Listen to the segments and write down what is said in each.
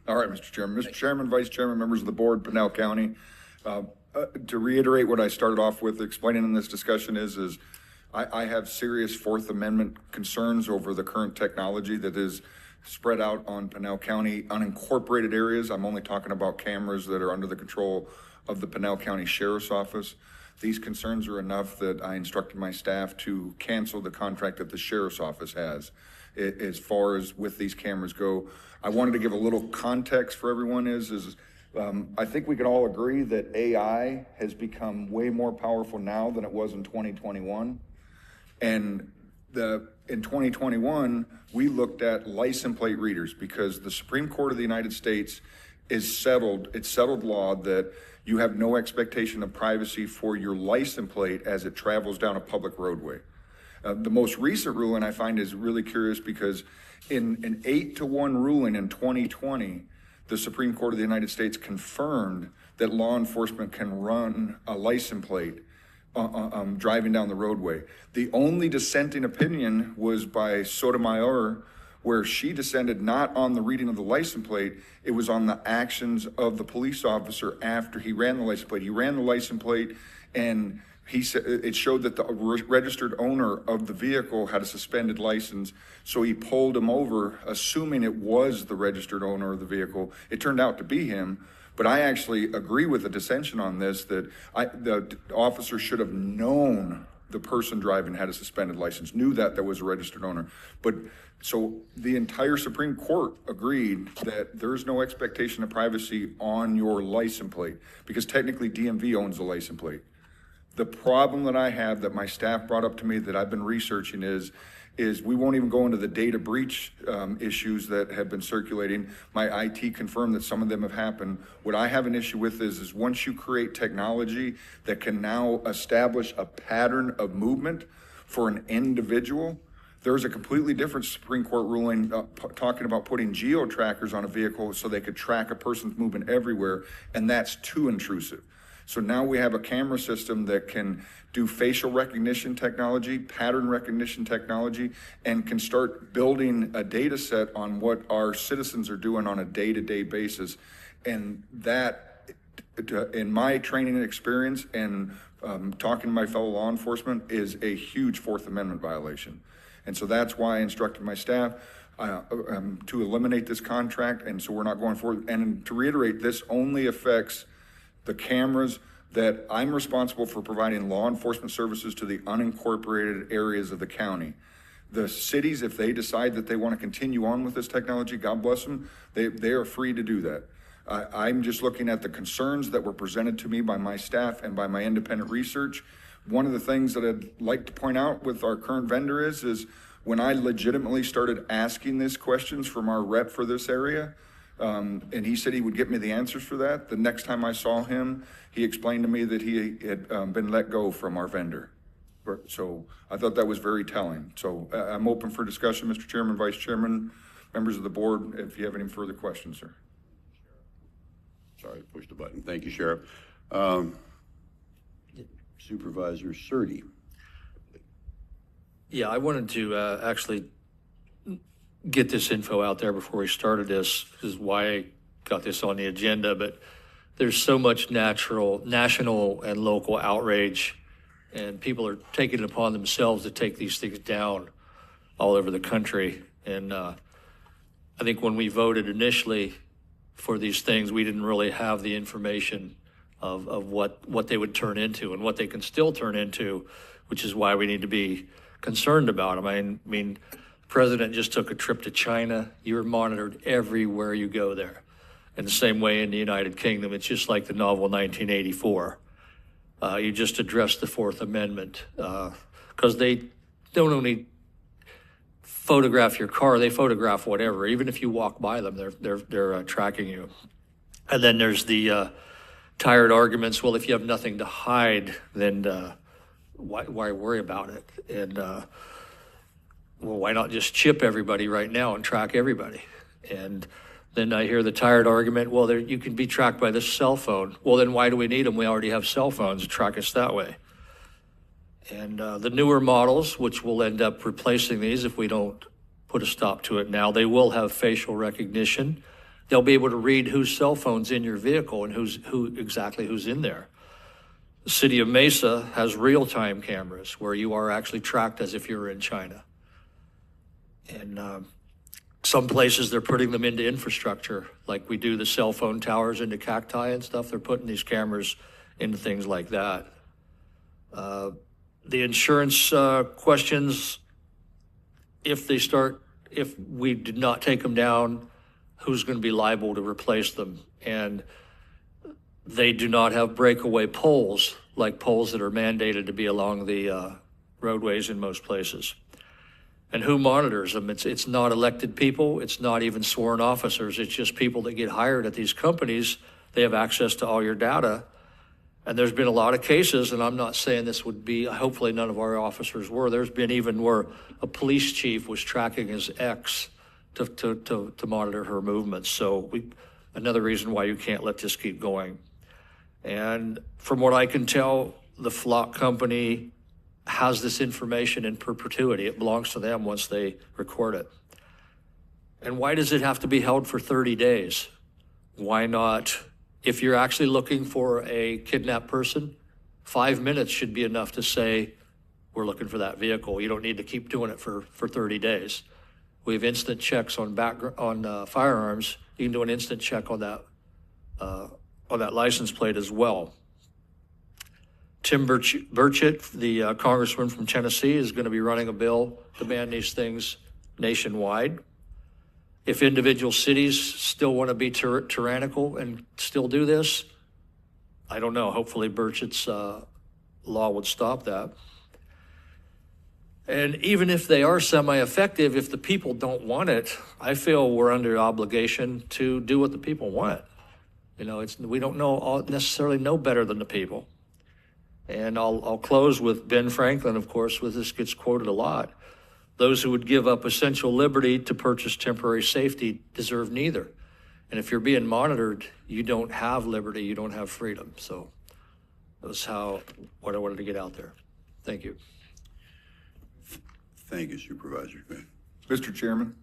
All right, Mr. Chairman. Mr. Chairman, Vice Chairman, members of the board, Pinal County. To reiterate what I started off with explaining in this discussion is I have serious Fourth Amendment concerns over the current technology that is spread out on Pinal County unincorporated areas. I'm only talking about cameras that are under the control of the Pinal County Sheriff's Office. These concerns are enough that I instructed my staff to cancel the contract that the Sheriff's Office has as far as with these cameras go. I wanted to give a little context for everyone I think we could all agree that AI has become way more powerful now than it was in 2021. And in 2021, we looked at license plate readers because the Supreme Court of the United States it's settled law that you have no expectation of privacy for your license plate as it travels down a public roadway. The most recent ruling I find is really curious because in an 8-1 ruling in 2020, the Supreme Court of the United States confirmed that law enforcement can run a license plate driving down the roadway. The only dissenting opinion was by Sotomayor, where she dissented not on the reading of the license plate, it was on the actions of the police officer after he ran the license plate. He ran the license plate and he said it showed that the registered owner of the vehicle had a suspended license, so he pulled him over, assuming it was the registered owner of the vehicle. It turned out to be him, but I actually agree with the dissension on this that the officer should have known the person driving had a suspended license, knew that there was a registered owner. But so the entire Supreme Court agreed that there's no expectation of privacy on your license plate because technically DMV owns the license plate. The problem that I have that my staff brought up to me that I've been researching is we won't even go into the data breach issues that have been circulating. My IT confirmed that some of them have happened. What I have an issue with is once you create technology that can now establish a pattern of movement for an individual, there's a completely different Supreme Court ruling talking about putting geo-trackers on a vehicle so they could track a person's movement everywhere, and that's too intrusive. So now we have a camera system that can do facial recognition technology, pattern recognition technology, and can start building a data set on what our citizens are doing on a day-to-day basis. And that, in my training and experience and talking to my fellow law enforcement, is a huge Fourth Amendment violation. And so that's why I instructed my staff to eliminate this contract, and so we're not going forward. And to reiterate, this only affects the cameras that I'm responsible for providing law enforcement services to the unincorporated areas of the county. The cities, if they decide that they want to continue on with this technology, God bless them, they are free to do that. I'm just looking at the concerns that were presented to me by my staff and by my independent research. One of the things that I'd like to point out with our current vendor is when I legitimately started asking these questions from our rep for this area, and he said he would get me the answers for that. The next time I saw him, he explained to me that he had been let go from our vendor. So I thought that was very telling. So I'm open for discussion, Mr. Chairman, Vice Chairman, members of the board, if you have any further questions, sir. Sorry, I pushed the button. Thank you, Sheriff. Supervisor Surdy. Yeah, I wanted to actually get this info out there before we started this. This is why I got this on the agenda, but there's so much national and local outrage, and people are taking it upon themselves to take these things down all over the country. And I think when we voted initially for these things, we didn't really have the information of what they would turn into and what they can still turn into, which is why we need to be concerned about them. I mean, the president just took a trip to China. You're monitored everywhere you go there. In the same way in the United Kingdom, it's just like the novel 1984. You just address the Fourth Amendment because they don't only photograph your car, they photograph whatever. Even if you walk by them, they're tracking you. And then there's the tired arguments. Well, if you have nothing to hide, then why worry about it? And well, why not just chip everybody right now and track everybody? And then I hear the tired argument, well, you can be tracked by this cell phone. Well, then why do we need them? We already have cell phones to track us that way. And the newer models, which will end up replacing these if we don't put a stop to it now, they will have facial recognition. they'll be able to read whose cell phone's in your vehicle and who's in there. The city of Mesa has real-time cameras where you are actually tracked as if you're in China. And some places they're putting them into infrastructure, like we do the cell phone towers into cacti and stuff. They're putting these cameras into things like that. The insurance questions, if we did not take them down, who's going to be liable to replace them? And they do not have breakaway poles, like poles that are mandated to be along the roadways in most places. And who monitors them? It's not elected people. It's not even sworn officers. It's just people that get hired at these companies. They have access to all your data. And there's been a lot of cases, and I'm not saying this would be, hopefully none of our officers were. There's been even where a police chief was tracking his ex to monitor her movements. So another reason why you can't let this keep going. And from what I can tell, the Flock company has this information in perpetuity. It belongs to them once they record it. And why does it have to be held for 30 days? Why not, if you're actually looking for a kidnapped person, 5 minutes should be enough to say, we're looking for that vehicle. You don't need to keep doing it for 30 days. We have instant checks on firearms. You can do an instant check on that license plate as well. Tim Burchett, the congressman from Tennessee, is going to be running a bill to ban these things nationwide. If individual cities still want to be tyrannical and still do this, I don't know. Hopefully Burchett's law would stop that. And even if they are semi-effective, if the people don't want it, I feel we're under obligation to do what the people want. You know, we don't necessarily know better than the people. And I'll close with Ben Franklin, of course, with this gets quoted a lot. Those who would give up essential liberty to purchase temporary safety deserve neither. And if you're being monitored, you don't have liberty, you don't have freedom. So that's what I wanted to get out there. Thank you. Thank you, Supervisor Smith. Mr. Chairman,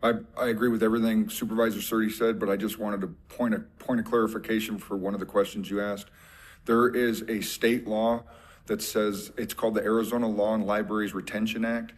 I agree with everything Supervisor Surtee said, but I just wanted to point of clarification for one of the questions you asked. There is a state law that says, it's called the Arizona Law and Libraries Retention Act,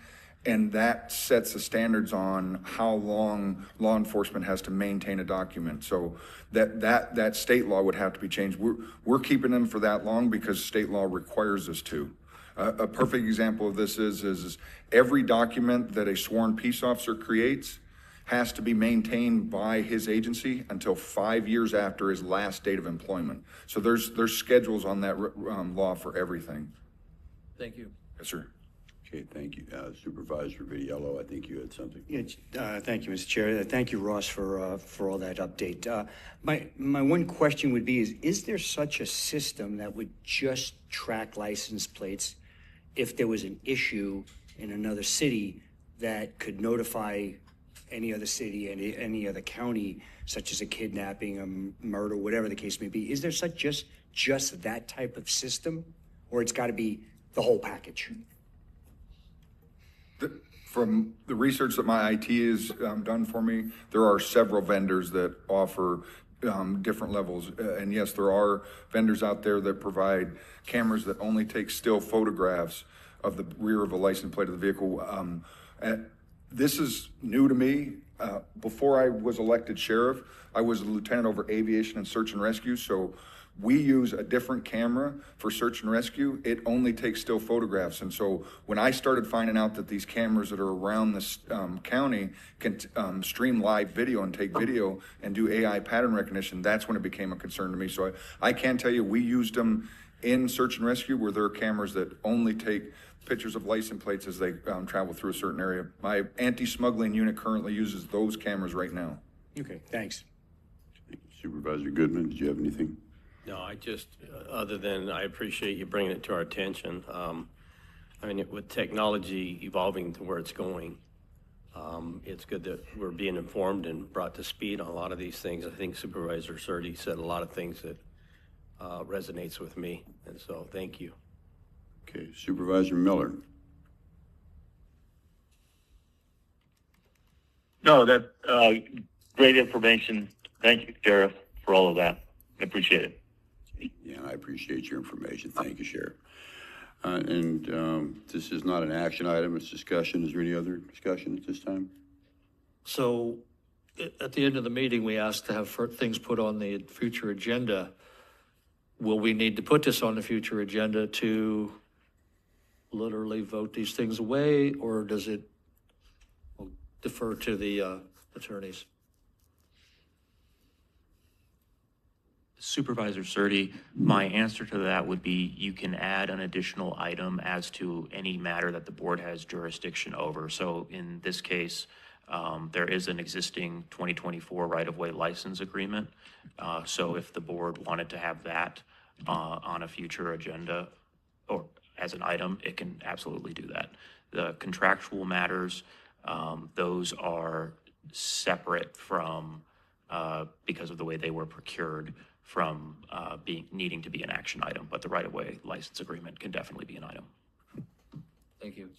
and that sets the standards on how long law enforcement has to maintain a document. So that state law would have to be changed. We're keeping them for that long because state law requires us to. A perfect example of this is every document that a sworn peace officer creates has to be maintained by his agency until 5 years after his last date of employment. So there's schedules on that law for everything. Thank you. Yes, sir. Okay, thank you. Supervisor Vitiello, I think you had something. Yeah, thank you, Mr. Chair. Thank you, Ross, for all that update. My one question would be, is there such a system that would just track license plates if there was an issue in another city that could notify any other city and any other county, such as a kidnapping, a murder, whatever the case may be? Is there just that type of system, or it's got to be the whole package? From the research that my IT has done for me, there are several vendors that offer different levels. And yes, there are vendors out there that provide cameras that only take still photographs of the rear of a license plate of the vehicle. This is new to me. Before I was elected sheriff, I was a lieutenant over aviation and search and rescue. So we use a different camera for search and rescue. It only takes still photographs. And so when I started finding out that these cameras that are around this county can stream live video and take video and do AI pattern recognition, that's when it became a concern to me. So I can tell you, we used them in search and rescue where there are cameras that only take pictures of license plates as they travel through a certain area. My anti-smuggling unit currently uses those cameras right now. Okay, thanks. Supervisor Goodman, did you have anything? No, I just, other than I appreciate you bringing it to our attention. I mean, with technology evolving to where it's going, it's good that we're being informed and brought to speed on a lot of these things. I think Supervisor Surtee said a lot of things that resonates with me, and so thank you. Okay, Supervisor Miller. No, that great information Thank you, Sheriff, for all of that. I appreciate it. Yeah, I appreciate your information. Thank you, Sheriff. This is not an action item, it's discussion. Is there any other discussion at this time? So at the end of the meeting, we asked to have things put on the future agenda. Will we need to put this on the future agenda to literally vote these things away, or does it defer to the attorneys? Supervisor Surtee, my answer to that would be you can add an additional item as to any matter that the board has jurisdiction over. So in this case, there is an existing 2024 right-of-way license agreement. So if the board wanted to have that on a future agenda or as an item, it can absolutely do that. The contractual matters, those are separate from, because of the way they were procured, from needing to be an action item, but the right-of-way license agreement can definitely be an item. Thank you.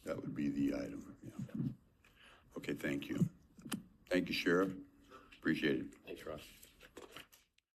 That would be the item. Yeah. Okay, thank you. Thank you, Sheriff. Appreciate it. Thanks, Ross.